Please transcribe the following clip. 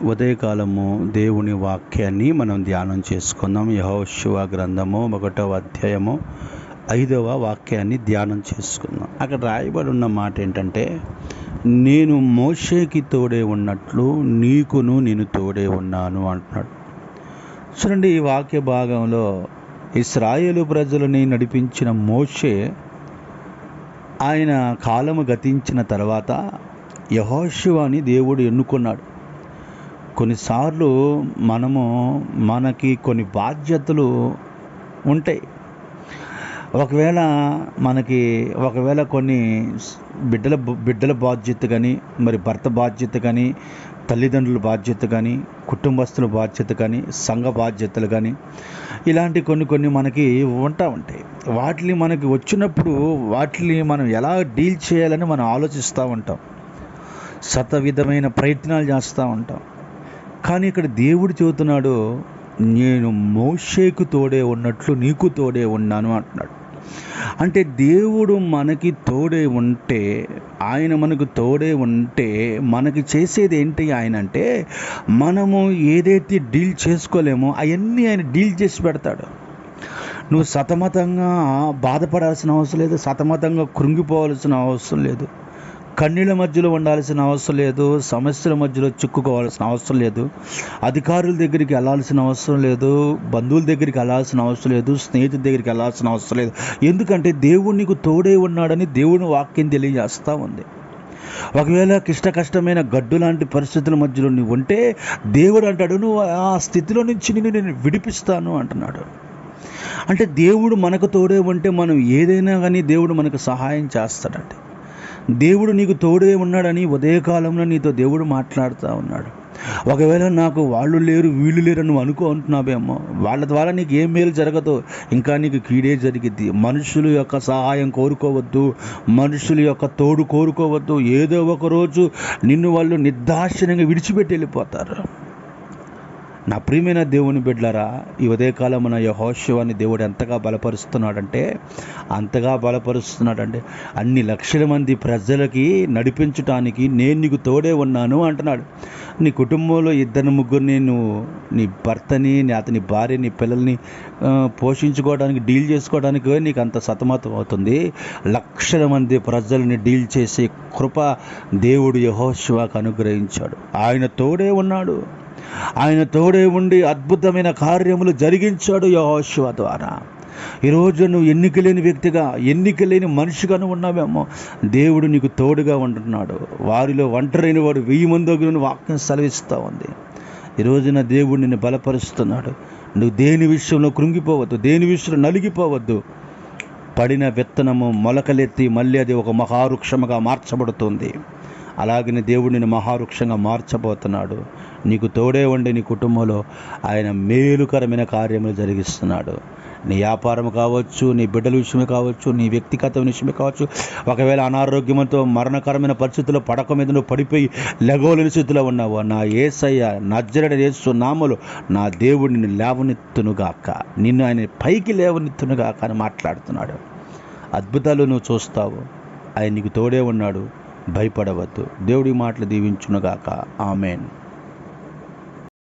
ఉదయకాలము దేవుని వాక్యాన్ని మనం ధ్యానం చేసుకుందాం. యెహోషువ గ్రంథము 1వ అధ్యాయము 5వ వాక్యాన్ని ధ్యానం చేసుకుందాం. అక్కడ రాయబడి ఉన్న మాట ఏంటంటే, నేను మోషేకి తోడే ఉన్నట్లు నీకును నేను తోడే ఉన్నాను అంటున్నాడు. చూడండి, ఈ వాక్య భాగంలో ఇశ్రాయేలు ప్రజలని నడిపించిన మోషే ఆయన కాలము గతించిన తర్వాత యెహోషువని దేవుడు ఎన్నుకున్నాడు. కొన్నిసార్లు మనకి కొన్ని బాధ్యతలు ఉంటాయి. ఒకవేళ కొన్ని బిడ్డల బాధ్యత కానీ, మరి భర్త బాధ్యత కానీ, తల్లిదండ్రుల బాధ్యత కానీ, కుటుంబస్తుల బాధ్యత కానీ, సంఘ బాధ్యతలు కానీ, ఇలాంటి కొన్ని మనకి ఉంటాయి. వాటిని మనకి వచ్చినప్పుడు వాటిని మనం ఎలా డీల్ చేయాలని మనం ఆలోచిస్తూ ఉంటాం. విధమైన ప్రయత్నాలు చేస్తూ ఉంటాం. కానీ ఇక్కడ దేవుడు చెబుతున్నాడు, నేను మోషేకు తోడే ఉన్నట్లు నీకు తోడే ఉన్నాను అంటున్నాడు. అంటే దేవుడు మనకి తోడే ఉంటే, ఆయన మనకు తోడే ఉంటే మనకి చేసేది ఏంటి ఆయన అంటే, మనము ఏదైతే డీల్ చేసుకోలేమో అవన్నీ ఆయన డీల్ చేసి పెడతాడు. నువ్వు సతమతంగా బాధపడాల్సిన అవసరం లేదు, సతమతంగా కృంగిపోవాల్సిన అవసరం లేదు, కన్నీళ్ళ మధ్యలో ఉండాల్సిన అవసరం లేదు, సమస్యల మధ్యలో చిక్కుకోవాల్సిన అవసరం లేదు, అధికారుల దగ్గరికి వెళ్ళాల్సిన అవసరం లేదు, బంధువుల దగ్గరికి వెళ్ళాల్సిన అవసరం లేదు, స్నేహితుల దగ్గరికి వెళ్ళాల్సిన అవసరం లేదు. ఎందుకంటే దేవుడు నీకు తోడే ఉన్నాడని దేవుని వాక్యం తెలియజేస్తూ ఉంది. ఒకవేళ కష్టమైన గడ్డు లాంటి పరిస్థితుల మధ్యలో నువ్వు ఉంటే దేవుడు అంటాడు, నువ్వు ఆ స్థితిలో నుంచి నేను విడిపిస్తాను అంటున్నాడు. అంటే దేవుడు మనకు తోడే ఉంటే మనం ఏదైనా కానీ దేవుడు మనకు సహాయం చేస్తాడంటే. దేవుడు నీకు తోడే ఉన్నాడని ఉదయకాలంలో నీతో దేవుడు మాట్లాడుతూ ఉన్నాడు. ఒకవేళ నాకు వాళ్ళు లేరు వీళ్ళు లేరు నువ్వు అనుకుంటున్నావేమో, వాళ్ళ ద్వారా నీకు ఏం మేలు జరగదు, ఇంకా నీకు కీడే జరిగిద్ది. మనుషుల యొక్క సహాయం కోరుకోవద్దు, మనుషుల యొక్క తోడు కోరుకోవద్దు. ఏదో ఒక రోజు నిన్ను వాళ్ళు నిర్దాక్షిణ్యంగా విడిచిపెట్టి వెళ్ళిపోతారు. నా ప్రియమైన దేవుని బిడ్డలారా, ఈ ఉదయకాలమున యెహోషువని దేవుడు ఎంతగా బలపరుస్తున్నాడంటే అన్ని లక్షల మంది ప్రజలకి నడిపించటానికి నేను నీకు తోడే ఉన్నాను అంటున్నాడు. నీ కుటుంబంలో 2-3 నువ్వు నీ భర్తని, అతని భార్య, నీ పిల్లల్ని పోషించుకోవడానికి, డీల్ చేసుకోవడానికి నీకు అంత సతమతం అవుతుంది. లక్షల మంది ప్రజల్ని డీల్ చేసే కృప దేవుడు యెహోషువకు అనుగ్రహించాడు. ఆయన తోడే ఉన్నాడు. ఆయన తోడే ఉండి అద్భుతమైన కార్యములు జరిగించాడు యెహోషువ ద్వారా. ఈరోజు నువ్వు ఎన్నికలేని వ్యక్తిగా, ఎన్నికలేని మనిషిగాను ఉన్నావేమో, దేవుడు నీకు తోడుగా ఉంటున్నాడు. వారిలో ఒంటరైన వాడు 1000 మంది వాక్యం సెలవిస్తూ ఉంది. ఈరోజున దేవుడు నిన్ను బలపరుస్తున్నాడు. నువ్వు దేని విషయంలో కృంగిపోవద్దు, దేని విషయంలో నలిగిపోవద్దు. పడిన విత్తనము మొలకలెత్తి మళ్ళీ అది ఒక మహావృక్షముగా మార్చబడుతుంది. అలాగనే దేవుడు నిన్ను మహావృక్షంగా మార్చబోతున్నాడు. నీకు తోడే ఉండి నీ కుటుంబంలో ఆయన మేలుకరమైన కార్యములు జరిగిస్తున్నాడు. నీ వ్యాపారం కావచ్చు, నీ బిడ్డల విషయమే కావచ్చు, నీ వ్యక్తిగత విషయమే కావచ్చు. ఒకవేళ అనారోగ్యంతో మరణకరమైన పరిస్థితుల్లో పడక మీద నువ్వు పడిపోయి లెగోలేని స్థితిలో ఉన్నావు, నా యేసయ్య నజరేయుడైన యేసు నామములో నా దేవుడు నిన్ను లేవనెత్తునుగాక, నిన్ను ఆయన పైకి లేవనెత్తునుగాక అని మాట్లాడుతున్నాడు. అద్భుతాలు నువ్వు చూస్తావు. ఆయన నీకు తోడే ఉన్నాడు. భయపడవద్దు. దేవుడి మాటలు దీవించునుగాక. ఆమేన్.